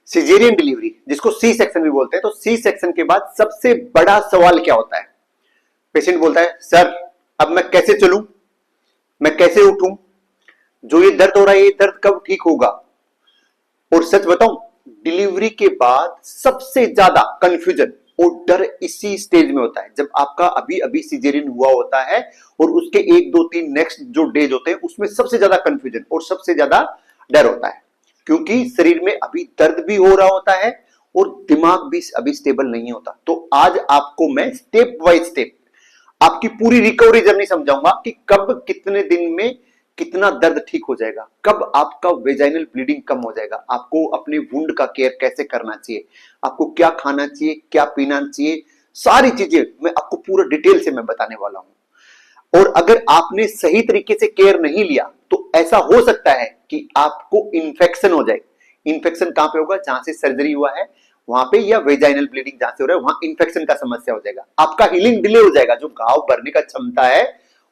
Caesarean delivery जिसको C section भी बोलते हैं, तो सी सेक्शन के बाद सबसे बड़ा सवाल क्या होता है? पेशेंट बोलता है सर अब मैं कैसे चलूं, मैं कैसे उठूं, जो ये दर्द हो रहा है ये दर्द कब ठीक होगा? और सच बताऊं, डिलीवरी के बाद सबसे ज्यादा कंफ्यूजन और डर इसी स्टेज में होता है जब आपका अभी अभी सिजेरियन हुआ होता है और उसके 1 2 3 नेक्स्ट जो डेज होते हैं उसमें सबसे ज्यादा कंफ्यूजन और सबसे ज्यादा डर होता है, क्योंकि शरीर में अभी दर्द भी हो रहा होता है और दिमाग भी अभी स्टेबल नहीं होता। तो आज आपको मैं स्टेप बाय स्टेप आपकी पूरी रिकवरी जर्नी समझाऊंगा कि कब कितने दिन में कितना दर्द ठीक हो जाएगा, कब आपका वेजाइनल ब्लीडिंग कम हो जाएगा, आपको अपने वुंड का केयर कैसे करना चाहिए, आपको क्या खाना चाहिए, क्या पीना चाहिए, सारी चीजें मैं आपको पूरा डिटेल से मैं बताने वाला हूं। और अगर आपने सही तरीके से केयर नहीं लिया तो ऐसा हो सकता है कि आपको इंफेक्शन हो जाए। इंफेक्शन कहां पे होगा? जहां से सर्जरी हुआ है वहां पे, या वेजाइनल ब्लीडिंग जहां से हो रहा है वहां इंफेक्शन का समस्या हो जाएगा, आपका हीलिंग डिले हो जाएगा, जो घाव भरने का क्षमता है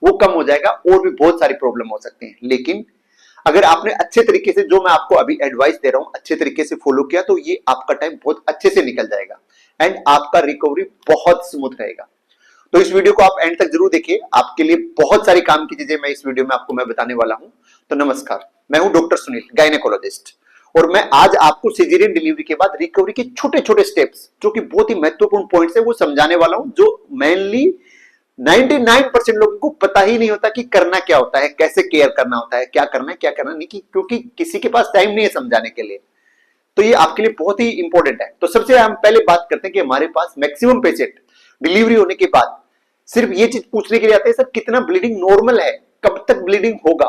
वो कम हो जाएगा और भी बहुत सारी प्रॉब्लम हो सकते हैं। लेकिन अगर आपने अच्छे तरीके से, जो मैं आपको अभी एडवाइस दे रहा हूं, अच्छे तरीके से फॉलो किया तो ये आपका टाइम बहुत अच्छे से निकल जाएगा एंड आपका रिकवरी बहुत स्मूथ रहेगा। तो इस वीडियो को आप एंड तक जरूर देखिए, आपके लिए बहुत सारी काम की चीजें मैं इस वीडियो में आपको मैं बताने वाला हूं। तो नमस्कार, मैं हूं डॉक्टर सुनील, गायनेकोलॉजिस्ट, और मैं आज आपको सिजेरियन डिलीवरी के बाद रिकवरी के छोटे छोटे स्टेप्स, जो कि बहुत ही महत्वपूर्ण पॉइंट्स है, वो समझाने वाला हूं, जो मेनली 99% लोगों को पता ही नहीं होता कि करना क्या होता है, कैसे केयर करना होता है, क्या करना है क्या करना नहीं, क्योंकि किसी के पास टाइम नहीं है समझाने के लिए। तो ये आपके लिए बहुत ही इंपॉर्टेंट है। तो सबसे हम पहले बात करते हैं कि हमारे पास मैक्सिमम पेशेंट डिलीवरी होने के बाद सिर्फ ये चीज पूछने के लिए आते हैं, सर कितना ब्लीडिंग नॉर्मल है, कब तक ब्लीडिंग होगा?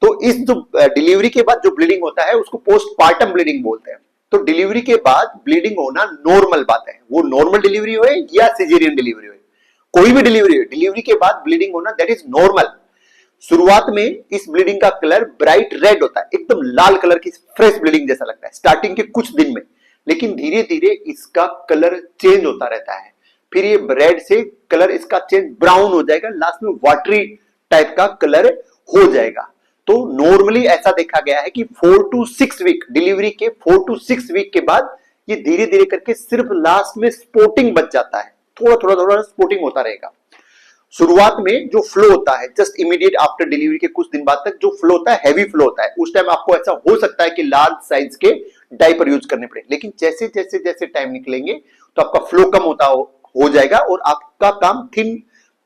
तो इस जो डिलीवरी के बाद जो ब्लीडिंग होता है उसको पोस्टपार्टम ब्लीडिंग बोलते हैं। तो डिलीवरी के बाद ब्लीडिंग होना नॉर्मल बात है, वो नॉर्मल डिलीवरी हो या सिजेरियन डिलीवरी हो, कोई भी डिलीवरी हो, डिलीवरी के बाद ब्लीडिंग होना दैट इज नॉर्मल। शुरुआत में इस ब्लीडिंग का कलर ब्राइट रेड होता है, एकदम लाल कलर की फ्रेश ब्लीडिंग जैसा लगता है स्टार्टिंग के कुछ दिन में, लेकिन धीरे धीरे इसका कलर चेंज होता रहता है। फिर ये रेड से कलर इसका चेंज ब्राउन हो जाएगा, लास्ट में वाटरी टाइप का कलर हो जाएगा। तो नॉर्मली ऐसा देखा गया है कि 4 to 6 वीक, डिलीवरी के 4 to 6 वीक के बाद ये धीरे धीरे करके सिर्फ लास्ट में स्पॉटिंग बच जाता है, थोड़ा थोड़ा थोड़ा स्पॉटिंग होता रहेगा। शुरुआत में जो फ्लो होता है जस्ट इमीडिएट आफ्टर डिलीवरी के कुछ दिन बाद तक जो फ्लो होता है हैवी फ्लो होता है, उस टाइम आपको ऐसा हो सकता है कि लार्ज साइज के डायपर यूज करने पड़े, लेकिन जैसे जैसे जैसे टाइम निकलेंगे तो आपका फ्लो कम होता हो जाएगा और आपका काम थिन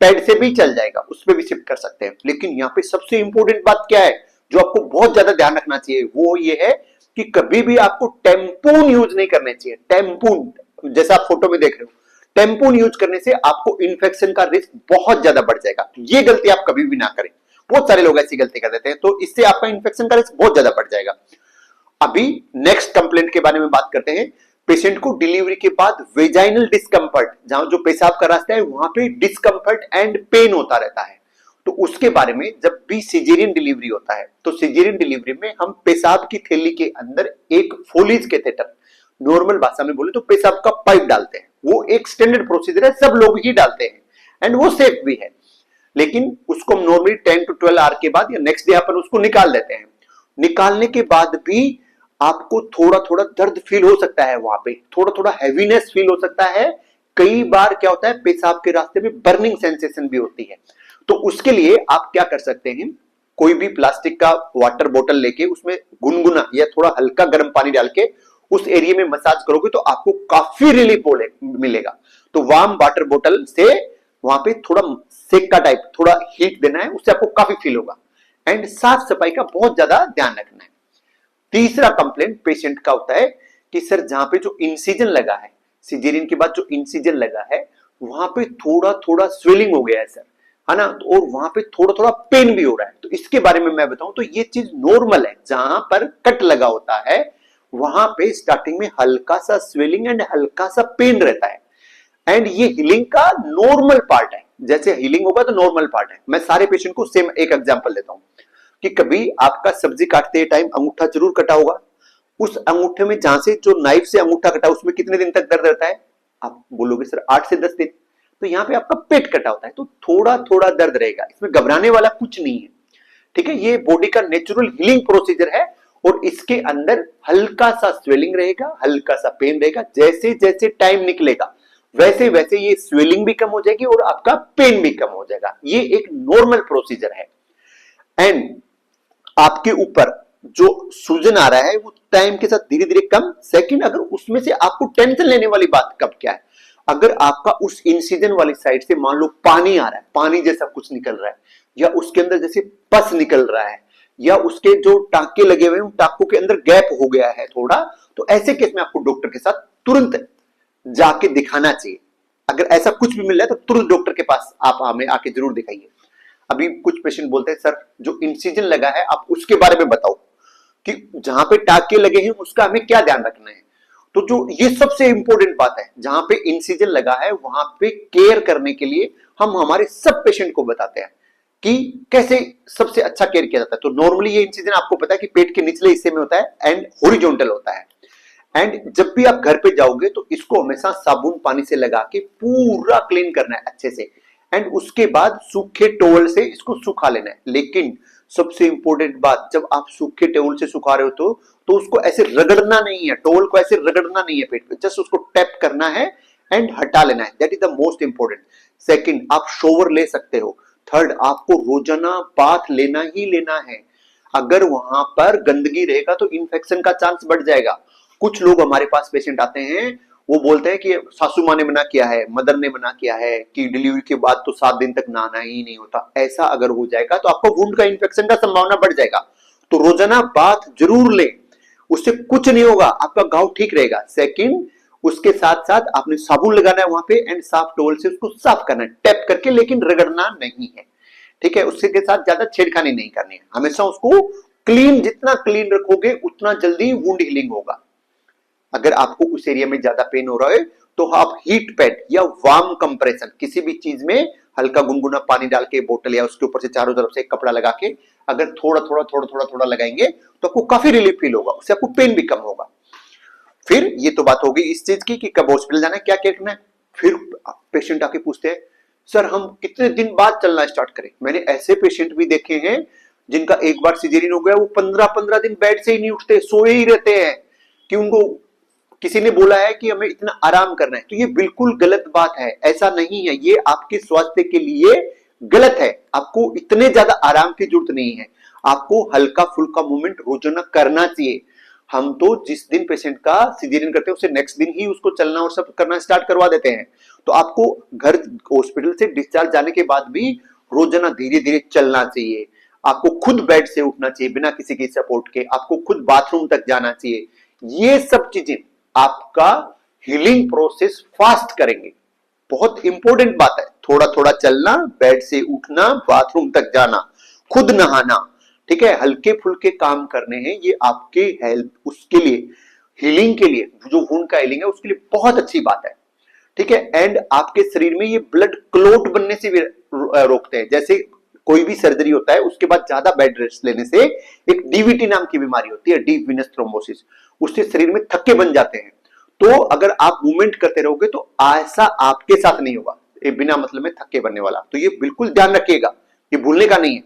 पैड से भी चल जाएगा, उस पर भी शिफ्ट कर सकते हैं। लेकिन यहाँ पे सबसे इंपॉर्टेंट बात क्या है जो आपको बहुत ज्यादा ध्यान रखना चाहिए, वो ये है कि कभी भी आपको टेम्पून यूज नहीं करने चाहिए। टेम्पून जैसा आप फोटो में देख रहे हो, टेम्पून यूज करने से आपको इन्फेक्शन का रिस्क बहुत ज्यादा बढ़ जाएगा। ये गलती आप कभी भी ना करें, बहुत सारे लोग ऐसी गलती कर देते हैं, तो इससे आपका इन्फेक्शन का रिस्क बहुत ज्यादा बढ़ जाएगा। अभी नेक्स्ट कंप्लेंट के बारे में बात करते हैं। पेशेंट को डिलीवरी के बाद वेजाइनल डिस्कम्फर्ट, जहां जो पेशाब का रास्ता है वहां पे डिस्कम्फर्ट एंड पेन होता रहता है। तो उसके बारे में, जब भी सिजेरियन डिलीवरी होता है तो सिजेरियन डिलीवरी में हम पेशाब की थैली के अंदर एक फोलिज कैथेटर, नॉर्मल भाषा में बोले तो पेशाब का पाइप डालते हैं। वो एक स्टैंडर्ड प्रोसीजर है, सब लोग ही डालते हैं एंड वो सेफ भी है, लेकिन उसको हम नॉर्मली 10 to 12 आवर के बाद या नेक्स्ट डे अपन उसको निकाल देते हैं। निकालने के बाद भी आपको थोड़ा थोड़ा दर्द फील हो सकता है, वहां पे थोड़ा थोड़ा हैवीनेस फील हो सकता है, कई बार क्या होता है पेशाब के रास्ते में बर्निंग सेंसेशन भी होती है। तो उसके लिए आप क्या कर सकते हैं, कोई भी प्लास्टिक का वाटर बोतल लेके उसमें गुनगुना या थोड़ा हल्का गर्म पानी डाल के उस एरिया में मसाज करोगे तो आपको काफी रिलीफ मिलेगा। तो वार्म वाटर बोतल से वहां पे थोड़ा सेक का टाइप थोड़ा हीट देना है, उससे आपको काफी फील होगा। एंड साफ सफाई का बहुत ज्यादा ध्यान रखना है। तीसरा कंप्लेंट पेशेंट का होता है कि सर जहां पे जो इंसिजन लगा है, सिजेरियन के बाद जो इंसिजन लगा है वहां पे थोड़ा थोड़ा स्वेलिंग हो गया है सर, है ना, और वहां पे थोड़ा थोड़ा पेन भी हो रहा है। तो इसके बारे में मैं बताऊं तो ये चीज नॉर्मल है, जहां पर कट लगा होता है वहां पे स्टार्टिंग में हल्का सा स्वेलिंग एंड हल्का सा पेन रहता है, एंड ये हीलिंग का नॉर्मल पार्ट है। जैसे हीलिंग होगा तो नॉर्मल पार्ट है। मैं सारे पेशेंट को सेम एक एग्जांपल देता हूं कि कभी आपका सब्जी काटते टाइम अंगूठा जरूर कटा होगा, उस अंगूठे में जहां से जो नाइफ से अंगूठा कटा उसमें कितने दिन तक दर्द रहता है? आप बोलोगे सर 8 से 10 दिन। तो यहाँ पे आपका पेट कटा होता है तो थोड़ा थोड़ा दर्द रहेगा, इसमें घबराने वाला कुछ नहीं है, ठीक है। ये बॉडी का नेचुरल हीलिंग प्रोसीजर है और इसके अंदर हल्का सा स्वेलिंग रहेगा, हल्का सा पेन रहेगा। जैसे जैसे टाइम निकलेगा वैसे वैसे ये स्वेलिंग भी कम हो जाएगी और आपका पेन भी कम हो जाएगा। ये एक नॉर्मल प्रोसीजर है। एंड आपके ऊपर जो सूजन आ रहा है वो टाइम के साथ धीरे धीरे कम। सेकंड, अगर उसमें से आपको टेंशन लेने वाली बात कब क्या है, अगर आपका उस इंसिजन वाली साइड से मान लो पानी आ रहा है, पानी जैसा कुछ निकल रहा है, या उसके अंदर जैसे पस निकल रहा है, या उसके जो टांके लगे हुए हैं उन टांकों के अंदर गैप हो गया है थोड़ा, तो ऐसे केस में आपको डॉक्टर के साथ तुरंत जाके दिखाना चाहिए। अगर ऐसा कुछ भी मिल रहा है तो तुरंत डॉक्टर के पास आप हमें आके जरूर दिखाइए। अभी कुछ पेशेंट बोलते हैं सर जो इंसिजन लगा है आप उसके बारे में बताओ कि जहां पे टांके लगे हैं उसका हमें क्या ध्यान रखना है। तो जो ये सबसे इंपॉर्टेंट बात है, जहां पे इंसिजन लगा है वहां पे केयर करने के लिए हम हमारे सब पेशेंट को बताते हैं कि कैसे सबसे अच्छा केयर किया जाता है। तो नॉर्मली ये इंसिजन आपको पता है कि पेट के निचले हिस्से में होता है एंड हॉरिजॉन्टल होता है। एंड जब भी आप घर पे जाओगे तो इसको हमेशा साबुन पानी से लगा के पूरा क्लीन करना है अच्छे से, एंड उसके बाद सूखे टॉवल से इसको सुखा लेना है। लेकिन सबसे इंपॉर्टेंट बात, जब आप सूखे टॉवल से सुखा रहे हो तो उसको ऐसे रगड़ना नहीं है, टॉवल को ऐसे रगड़ना नहीं है पेट पे, जस्ट उसको टैप करना है एंड हटा लेना है। That is the most important. Second, आप शॉवर ले सकते हो। थर्ड, आपको रोजाना बाथ लेना ही लेना है। अगर वहां पर गंदगी रहेगा तो इंफेक्शन का चांस बढ़ जाएगा। कुछ लोग हमारे पास पेशेंट आते हैं, वो बोलते हैं कि सासू माँ ने मना किया है, मदर ने मना किया है कि डिलीवरी के बाद तो 7 दिन तक नहाना ही नहीं होता। ऐसा अगर हो जाएगा तो आपका वुंड का इंफेक्शन का संभावना बढ़ जाएगा। तो रोजाना बाथ जरूर लें, उससे कुछ नहीं होगा, आपका घाव ठीक रहेगा। सेकंड, उसके साथ साथ आपने साबुन लगाना है वहां पे एंड साफ टॉवल से उसको साफ करना है, टैप करके, लेकिन रगड़ना नहीं है। ठीक है, उसके के साथ ज्यादा छेड़खानी नहीं करनी है। हमेशा उसको क्लीन, जितना क्लीन रखोगे उतना जल्दी वुंड हीलिंग होगा। अगर आपको उस एरिया में ज्यादा पेन हो रहा है तो आप हीट पैड या वार्म कंप्रेशन किसी भी चीज में हल्का गुनगुना पानी डाल के बोतल या उसके ऊपर से चारों तरफ से कपड़ा लगा के अगर थोड़ा थोड़ा थोड़ा थोड़ा थोड़ा लगाएंगे तो आपको काफी रिलीफ फील होगा, उससे आपको पेन भी कम होगा। फिर ये तो बात हो गई इस चीज की कि कब हॉस्पिटल जाना है, क्या क्या करना है। फिर पेशेंट आके पूछते हैं सर हम कितने दिन बाद चलना स्टार्ट करें। मैंने ऐसे पेशेंट भी देखे हैं जिनका एक बार सिजेरियन हो गया, वो 15-15 दिन बेड से ही नहीं उठते, सोए ही रहते हैं कि उनको किसी ने बोला है कि हमें इतना आराम करना है। तो ये बिल्कुल गलत बात है, ऐसा नहीं है। ये आपके स्वास्थ्य के लिए गलत है। आपको इतने ज्यादा आराम की जरूरत नहीं है, आपको हल्का फुल्का मूवमेंट रोजाना करना चाहिए। हम तो जिस दिन पेशेंट का सिजेरियन करते हैं उससे नेक्स्ट दिन ही उसको चलना और सब करना स्टार्ट करवा देते हैं। तो आपको घर हॉस्पिटल से डिस्चार्ज जाने के बाद भी रोजाना धीरे धीरे चलना चाहिए। आपको खुद बेड से उठना चाहिए बिना किसी की सपोर्ट के, आपको खुद बाथरूम तक जाना चाहिए। ये सब चीजें आपका हीलिंग प्रोसेस फास्ट करेंगे। बहुत इंपॉर्टेंट बात है, थोड़ा थोड़ा चलना, बेड से उठना, बाथरूम तक जाना, खुद नहाना, ठीक है, हल्के फुल्के काम करने हैं। ये आपके हेल्थ, उसके लिए हीलिंग के लिए, जो वुंड का हीलिंग है उसके लिए बहुत अच्छी बात है। ठीक है, एंड आपके शरीर में ये ब्लड क्लॉट बनने से भी रोकते हैं। जैसे कोई भी सर्जरी होता है उसके बाद ज्यादा बेड रेस्ट लेने से एक डीवीटी नाम की बीमारी होती है, डीप विनस थ्रोम्बोसिस, उससे शरीर में थक्के बन जाते हैं। तो अगर आप मूवमेंट करते रहोगे तो ऐसा आपके साथ नहीं होगा, ये बिना मतलब में थक्के बनने वाला। तो ये बिल्कुल ध्यान रखिएगा, ये भूलने का नहीं है।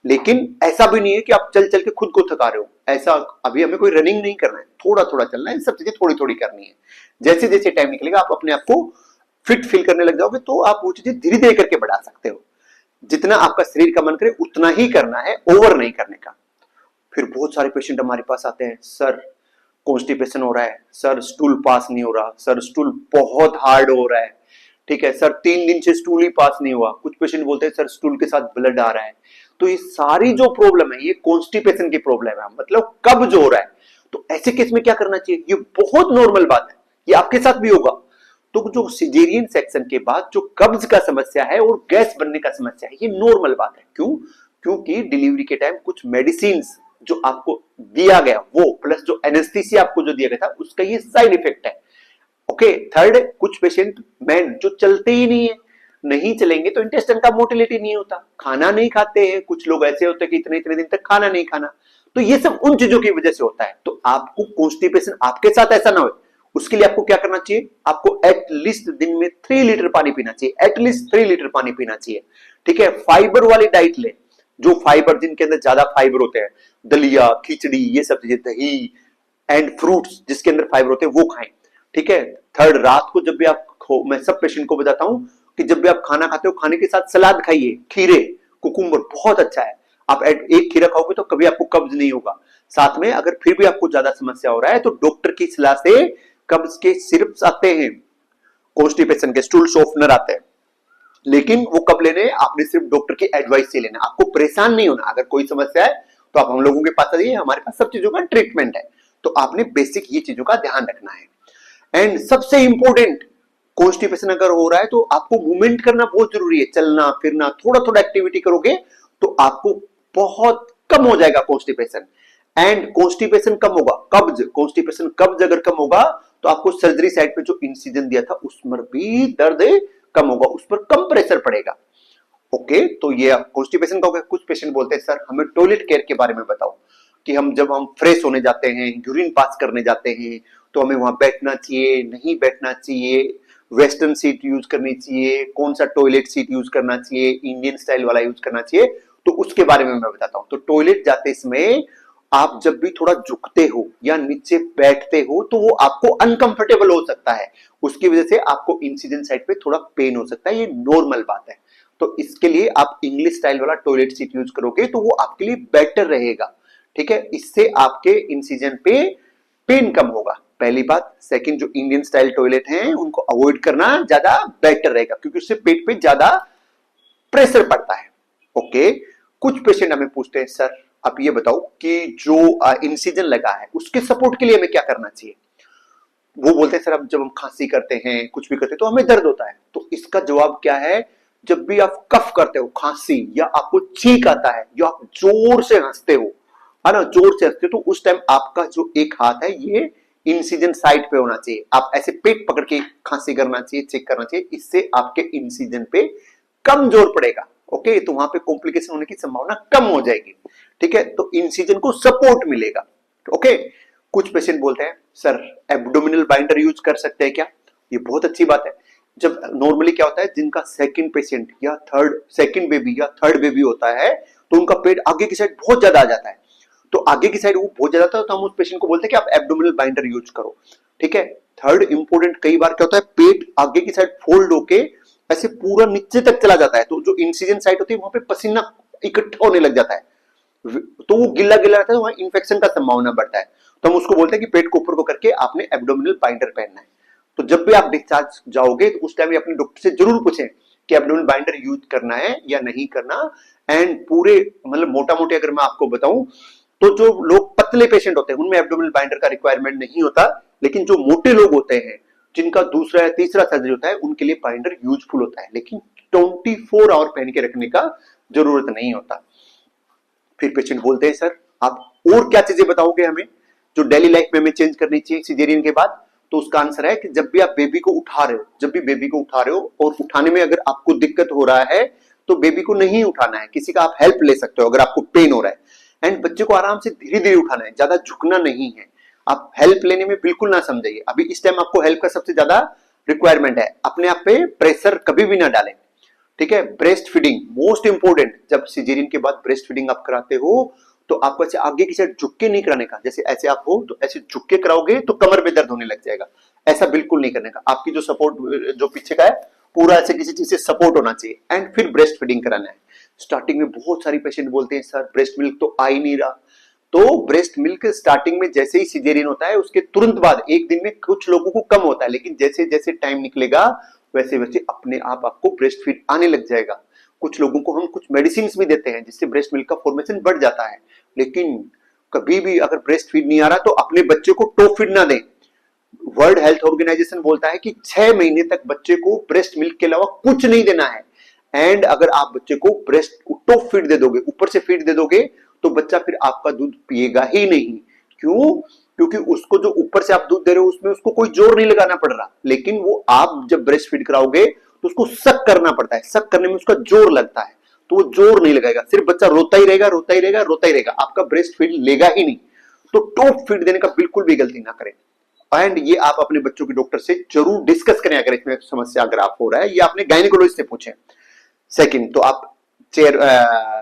लेकिन ऐसा भी नहीं है कि आप चल चल के खुद को थका रहे हो, ऐसा अभी हमें कोई रनिंग नहीं करना है, थोड़ा थोड़ा चलना है, सब चीजें थोड़ी थोड़ी करनी है। जैसे जैसे टाइम निकलेगा आप अपने आप को फिट फील करने लग जाओगे तो आप वो चीजें धीरे धीरे करके बढ़ा सकते हो। जितना आपका शरीर का मन करे उतना ही करना है, ओवर नहीं करने का। फिर बहुत सारे पेशेंट हमारे पास आते हैं, सर कॉन्स्टिपेशन हो रहा है, सर स्टूल पास नहीं हो रहा, सर स्टूल बहुत हार्ड हो रहा है, ठीक है सर 3 दिन से स्टूल ही पास नहीं हुआ। कुछ पेशेंट बोलते हैं सर स्टूल के साथ ब्लड आ रहा है। तो ये सारी जो प्रॉब्लम है ये कॉन्स्टिपेशन की प्रॉब्लम है, मतलब कब्ज हो रहा है। तो ऐसे केस में क्या करना चाहिए, ये बहुत नॉर्मल बात है, ये आपके साथ भी होगा। तो जो सिजेरियन सेक्शन के बाद जो कब्ज का समस्या है और गैस बनने का समस्या है, ये नॉर्मल बात है। क्यों? क्योंकि डिलीवरी के टाइम कुछ मेडिसिन जो आपको दिया गया वो प्लस जो एनेस्थीसिया आपको जो दिया गया था उसका ये साइड इफेक्ट है। ओके, थर्ड, कुछ पेशेंट मैन जो चलते ही नहीं है, नहीं चलेंगे तो इंटेस्टाइन का मोटिलिटी नहीं होता, खाना नहीं खाते हैं। कुछ लोग ऐसे होते हैं कि इतने इतने दिन तक खाना नहीं खाना। तो ये सब उन चीजों की वजह से होता है। तो आपको कॉन्स्टिपेशन आपके साथ ऐसा ना हो, उसके लिए आपको क्या करना चाहिए, आपको एटलीस्ट दिन में 3 लीटर पानी पीना चाहिए, एटलीस्ट 3 लीटर पानी पीना चाहिए। ठीक है, फाइबर वाली डाइट ले, जो फाइबर, जिनके अंदर ज्यादा फाइबर होते हैं, दलिया, खिचड़ी, ये सब चीजें, दही एंड फ्रूट्स जिसके अंदर फाइबर होते हैं वो खाएं। ठीक है। थर्ड, रात को जब भी आप मैं सब पेशेंट को बताता हूं कि जब भी आप खाना खाते हो, खाने के साथ सलाद खाइए, खीरे, कुकुम्बर बहुत अच्छा है। आप एक खीरा खाओगे तो कभी आपको कब्ज नहीं होगा। साथ में अगर फिर भी आपको ज्यादा समस्या हो रहा है तो डॉक्टर की सलाह से कब्ज के सिरप्स आते हैं, कॉन्स्टिपेशन के स्टूल सॉफ्टनर आते हैं, लेकिन वो कब लेने, आपने सिर्फ डॉक्टर की एडवाइस से लेना। आपको परेशान नहीं होना। अगर कोई समस्या है तो आप हम लोगों के पास आइए, हमारे पास सब चीजों का ट्रीटमेंट है। तो आपने बेसिक ये चीजों का ध्यान रखना है। एंड सबसे इंपॉर्टेंट, कॉन्स्टिपेशन अगर हो रहा है तो आपको मूवमेंट करना बहुत जरूरी है। चलना फिरना, थोड़ा थोड़ा एक्टिविटी करोगे तो आपको बहुत कम हो जाएगा कॉन्स्टिपेशन। एंड कॉन्स्टिपेशन कम होगा, कब्ज, कॉन्स्टिपेशन कब्ज अगर कम होगा तो आपको सर्जरी साइड पे जो इंसिजन दिया था उसमें भी दर्द कम होगा, उस पर कम प्रेशर पड़ेगा। ओके, तो ये कॉन्स्टिपेशन का हो गया। कुछ पेशेंट बोलते हैं सर हमें टॉयलेट केयर के बारे में बताओ, कि जब हम फ्रेश होने जाते हैं, यूरिन पास करने जाते हैं, तो हमें वहां बैठना चाहिए, नहीं बैठना चाहिए, वेस्टर्न सीट यूज करनी चाहिए, कौन सा टॉयलेट सीट यूज करना चाहिए, इंडियन स्टाइल वाला यूज करना चाहिए, तो उसके बारे में मैं बताता हूं। तो टॉयलेट जाते समय आप जब भी थोड़ा झुकते हो या नीचे बैठते हो तो वो आपको अनकंफर्टेबल हो सकता है, उसकी वजह से आपको इंसिजन साइड पे थोड़ा पेन हो सकता है, ये नॉर्मल बात है। तो इसके लिए आप इंग्लिश स्टाइल वाला टॉयलेट सीट यूज करोगे तो वो आपके लिए बेटर रहेगा। ठीक है, इससे आपके इंसिजन पे पेन कम होगा, पहली बात। सेकंड, जो इंडियन स्टाइल टॉयलेट हैं उनको अवॉइड करना ज्यादा बेटर रहेगा, क्योंकि उससे पेट पे ज्यादा प्रेशर पड़ता है। ओके, कुछ पेशेंट हमें पूछते हैं सर आप ये बताओ कि जो इंसिजन लगा है उसके सपोर्ट के लिए हमें क्या करना चाहिए। वो बोलते हैं सर अब जब हम खांसी करते हैं, कुछ भी करते हैं तो हमें दर्द होता है। तो इसका जवाब क्या है, जब भी आप कफ करते हो, खांसी, या आपको छींक आता है, या आप जोर से हंसते हो, है ना, जोर से हंसते हो, तो उस टाइम आपका जो एक हाथ है ये इंसिजन साइड पे होना चाहिए। आप ऐसे पेट पकड़ के खांसी करना चाहिए, चेक करना चाहिए, इससे आपके इंसिजन पे कम जोर पड़ेगा। ओके, तो वहां पे कॉम्प्लिकेशन होने की संभावना कम हो जाएगी। ठीक है, तो इंसिजन को सपोर्ट मिलेगा। ओके, कुछ पेशेंट बोलते हैं सर एब्डोमिनल बाइंडर यूज कर सकते हैं क्या। ये बहुत अच्छी बात है। जब नॉर्मली क्या होता है, जिनका सेकंड पेशेंट या सेकंड बेबी या थर्ड बेबी होता है तो उनका पेट आगे की साइड बहुत ज्यादा आ जाता है, तो आगे की साइड वो बहुत ज्यादा था, तो हम उस पेशेंट को बोलते हैं कि आप एब्डोमिनल बाइंडर यूज करो। ठीक है। थर्ड इंपोर्टेंट, कई बार क्या होता है पेट आगे की साइड फोल्ड होके ऐसे पूरा नीचे तक चला जाता है, तो जो इंसिजन साइट होती है वहां पे पसीना इकट्ठा होने लग जाता है, तो वो गिल्ला गिल्ला रहता है, वहां इंफेक्शन का संभावना बढ़ता है। तो हम उसको बोलते हैं कि पेट को ऊपर को करके आपने एब्डोमिनल बाइंडर पहनना है। तो जब भी आप डिस्चार्ज जाओगे तो उस टाइम अपने डॉक्टर से जरूर पूछें कि एब्डोमिनल बाइंडर यूज करना है या नहीं करना। एंड पूरे मतलब मोटा मोटे अगर मैं आपको बताऊं तो जो लोग पतले पेशेंट होते हैं उनमें एब्डोमिनल बाइंडर का रिक्वायरमेंट नहीं होता, लेकिन जो मोटे लोग होते हैं जिनका दूसरा या तीसरा सर्जरी होता है उनके लिए बाइंडर यूजफुल होता है, लेकिन 24 आवर पहन के रखने का जरूरत नहीं होता। फिर पेशेंट बोलते हैं सर आप और क्या चीजें बताओगे हमें जो डेली लाइफ में हमें चेंज करनी चाहिए सिजेरियन के बाद। तो उसका आंसर है कि जब भी आप बेबी को उठा रहे हो, जब भी बेबी को उठा रहे हो और उठाने में अगर आपको दिक्कत हो रहा है तो बेबी को नहीं उठाना है, किसी का आप हेल्प ले सकते हो अगर आपको पेन हो रहा है। एंड बच्चे को आराम से धीरे धीरे उठाना है, ज्यादा झुकना नहीं है। आप हेल्प लेने में बिल्कुल ना समझाइए, अभी इस टाइम आपको हेल्प का सबसे ज्यादा रिक्वायरमेंट है। अपने आप पे प्रेशर कभी भी ना डालें। ठीक है। ब्रेस्ट फीडिंग मोस्ट इंपोर्टेंट, जब सिजेरियन के बाद ब्रेस्ट फीडिंग आप कराते हो तो आपको ऐसे आगे की साइड झुक के नहीं कराने का, जैसे ऐसे आप हो तो ऐसे झुक के कराओगे तो कमर में दर्द होने लग जाएगा, ऐसा बिल्कुल नहीं करने का। आपकी जो सपोर्ट जो पीछे का है पूरा ऐसे किसी चीज से सपोर्ट होना चाहिए। एंड फिर ब्रेस्ट फीडिंग कराना है। स्टार्टिंग में बहुत सारी पेशेंट बोलते हैं सर ब्रेस्ट मिल्क तो आ ही नहीं रहा। तो ब्रेस्ट मिल्क स्टार्टिंग में जैसे ही सिजेरियन होता है उसके तुरंत बाद एक दिन में कुछ लोगों को कम होता है, लेकिन जैसे जैसे टाइम निकलेगा वैसे वैसे अपने आप आपको ब्रेस्ट फीड आने लग जाएगा। कुछ लोगों को हम कुछ मेडिसिन भी देते हैं जिससे ब्रेस्ट मिल्क का फॉर्मेशन बढ़ जाता है, लेकिन कभी भी अगर ब्रेस्ट फीड नहीं आ रहा तो अपने बच्चे को टॉप फीड ना दें। वर्ल्ड हेल्थ ऑर्गेनाइजेशन बोलता है कि 6 महीने तक बच्चे को ब्रेस्ट मिल्क के अलावा कुछ नहीं देना है। एंड अगर आप बच्चे को ब्रेस्ट टॉप फीड दे दोगे, ऊपर से फीड दे दोगे, तो बच्चा फिर आपका दूध पिएगा ही नहीं। क्यों? क्योंकि उसको जो ऊपर से आप दूध दे रहे हो उसमें उसको कोई जोर नहीं लगाना पड़ रहा, लेकिन वो आप जब ब्रेस्ट फीड कराओगे तो उसको सक करना पड़ता है, सक करने में उसका जोर लगता है, तो वो जोर नहीं लगाएगा, सिर्फ बच्चा रोता ही रहेगा, रोता ही रहेगा, रोता ही रहेगा, आपका ब्रेस्ट फीड लेगा ही नहीं। तो टॉप फीड देने का बिल्कुल भी गलती ना करें। एंड ये आप अपने बच्चों के डॉक्टर से जरूर डिस्कस करें अगर इसमें समस्या अगर आप हो रहा है, या अपने गायनेकोलॉजिस्ट से पूछें। सेकंड, तो आप चेयर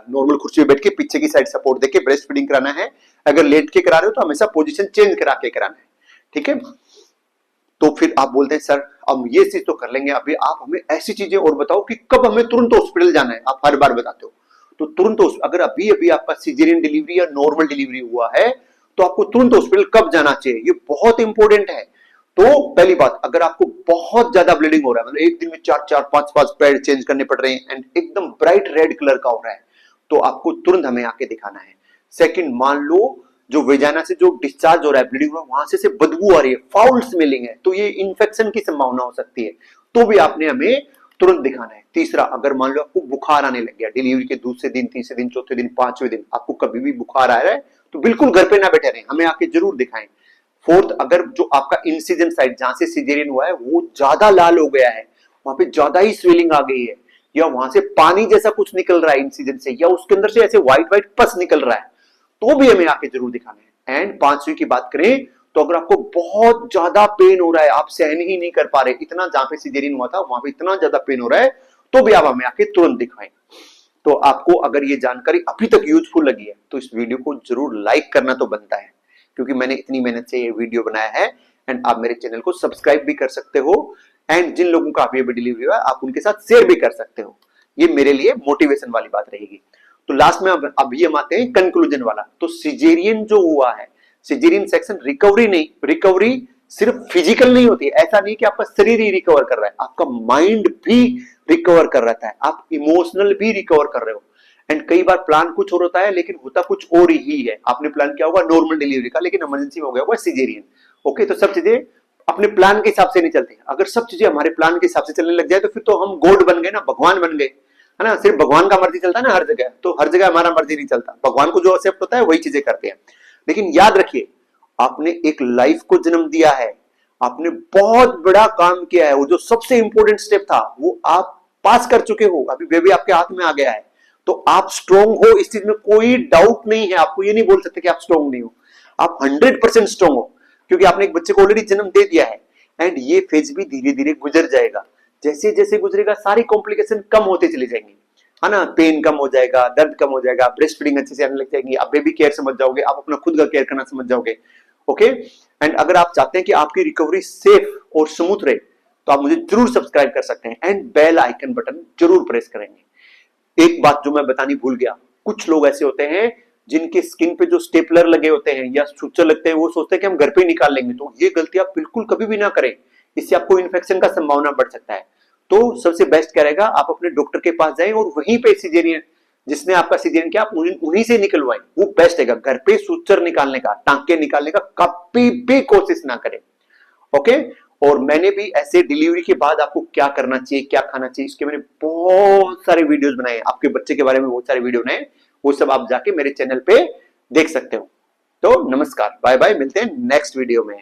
नॉर्मल कुर्सी पे बैठ के पीछे की साइड सपोर्ट देके ब्रेस्ट फीडिंग कराना है। अगर लेट के करा रहे हो तो हमेशा पोजीशन चेंज करा के कराना है, ठीक है। तो फिर आप बोलते हैं सर अब ये चीज तो कर लेंगे, अभी आप हमें ऐसी चीजें और बताओ कि कब हमें तुरंत हॉस्पिटल जाना है। आप हर बार बताते हो, तो तुरंत अगर अभी अभी आपका सीजेरियन डिलीवरी या नॉर्मल डिलीवरी हुआ है तो आपको तुरंत हॉस्पिटल कब जाना चाहिए, ये बहुत इंपॉर्टेंट है। तो पहली बात, अगर आपको बहुत ज्यादा ब्लीडिंग हो रहा है, मतलब एक दिन में 4-4, 5-5 पैड चेंज करने पड़ रहे हैं एंड एकदम ब्राइट रेड कलर का हो रहा है, तो आपको तुरंत हमें आके दिखाना है। सेकंड, मान लो जो वेजाना से जो डिस्चार्ज हो रहा है, ब्लीडिंग हो रहा है, वहां से बदबू आ रही है, फाउल स्मेलिंग है, तो ये इन्फेक्शन की संभावना हो सकती है, तो भी आपने हमें तुरंत दिखाना है। तीसरा, अगर मान लो आपको बुखार आने लग गया डिलीवरी के दूसरे दिन, तीसरे दिन, चौथे दिन, पांचवें दिन, आपको कभी भी बुखार आ रहा है तो बिल्कुल घर पे ना बैठे रहें, हमें आके जरूर दिखाएं। फोर्थ, अगर जो आपका इंसिजन साइड जहां से सीजेरियन हुआ है वो ज्यादा लाल हो गया है, वहां पे ज्यादा ही स्वेलिंग आ गई है, या वहां से पानी जैसा कुछ निकल रहा है इंसिजन से, या उसके अंदर से ऐसे व्हाइट व्हाइट पस निकल रहा है, तो भी हमें आके जरूर दिखाना है। एंड पांचवी की बात करें तो अगर आपको बहुत ज्यादा पेन हो रहा है, आप सहन ही नहीं कर पा रहे, इतना जहां पे सीजेरियन हुआ था वहां पे इतना ज्यादा पेन हो रहा है, तो भी आप हमें आके तुरंत दिखाएं। तो आपको अगर ये जानकारी अभी तक यूजफुल लगी है तो इस वीडियो को जरूर लाइक करना तो बनता है, क्योंकि मैंने इतनी मेहनत से ये वीडियो बनाया है। एंड आप मेरे चैनल को सब्सक्राइब भी कर सकते हो, एंड जिन लोगों का अभी डिलीवरी हुआ है आप उनके साथ शेयर भी कर सकते हो, ये मेरे लिए मोटिवेशन वाली बात रहेगी। तो लास्ट में अभी हम आते हैं कंक्लूजन वाला। तो सिजेरियन जो हुआ है, सिजेरियन सेक्शन रिकवरी नहीं, रिकवरी सिर्फ फिजिकल नहीं होती, ऐसा नहीं कि आपका शरीर ही रिकवर कर रहा है, आपका माइंड भी रिकवर कर रहा है, आप इमोशनल भी रिकवर कर रहे हो। एंड कई बार प्लान कुछ और होता है लेकिन होता कुछ और ही है, आपने प्लान किया होगा नॉर्मल डिलीवरी का लेकिन इमरजेंसी में हो गया होगा सिजेरियन। ओके, तो सब चीजें अपने प्लान के हिसाब से नहीं चलती। अगर सब चीजें हमारे प्लान के हिसाब से चलने लग जाए तो फिर तो हम गॉड बन गए ना, भगवान बन गए, है ना। सिर्फ भगवान का मर्जी चलता है ना हर जगह, तो हर जगह हमारा मर्जी नहीं चलता, भगवान को जो एक्सेप्ट होता है वही चीजें करते हैं। लेकिन याद रखिए, आपने एक लाइफ को जन्म दिया है, आपने बहुत बड़ा काम किया है, वो जो सबसे इंपॉर्टेंट स्टेप था वो आप पास कर चुके हो, अभी बेबी आपके हाथ में आ गया है, तो आप स्ट्रॉन्ग हो, इस चीज में कोई डाउट नहीं है। आपको ये नहीं बोल सकते कि आप स्ट्रॉन्ग नहीं हो, आप 100% स्ट्रॉन्ग हो, क्योंकि आपने एक बच्चे को ऑलरेडी जन्म दे दिया है। एंड ये फेज भी धीरे धीरे गुजर जाएगा, जैसे जैसे गुजरेगा सारी कॉम्प्लिकेशन कम होते चली जाएंगी, है ना। पेन कम हो जाएगा, दर्द कम हो जाएगा, ब्रेस्ट फीडिंग अच्छे से आने लग जाएगी, आप बेबी केयर समझ जाओगे, आप अपना खुद का केयर करना समझ जाओगे। ओके, एंड अगर आप चाहते हैं कि आपकी रिकवरी सेफ और स्मूथ रहे तो आप मुझे जरूर सब्सक्राइब कर सकते हैं एंड बेल आइकन बटन जरूर प्रेस करेंगे। एक बात जो मैं बतानी भूल गया, कुछ लोग ऐसे होते हैं जिनके स्किन पे जो स्टेपलर लगे होते हैं या सूचर लगते हैं, वो सोचते हैं कि हम घर पे ही निकाल लेंगे, तो ये गलती आप बिल्कुल कभी भी ना करें, इससे आपको इन्फेक्शन का संभावना बढ़ सकता है। तो सबसे बेस्ट क्या रहेगा, आप अपने डॉक्टर के पास जाएं और वहीं पे सीजेरियन, जिसने आपका सीजेरियन किया, आप उन्हीं से निकलवाएं, वो बेस्ट है। घर पे सूचर निकालने का, टांके निकालने का कभी भी कोशिश ना करें। ओके, और मैंने भी ऐसे डिलीवरी के बाद आपको क्या करना चाहिए, क्या खाना चाहिए, इसके मैंने बहुत सारे वीडियोस बनाए, आपके बच्चे के बारे में बहुत सारे वीडियो बनाए, वो सब आप जाके मेरे चैनल पे देख सकते हो। तो नमस्कार, बाय बाय, मिलते हैं नेक्स्ट वीडियो में।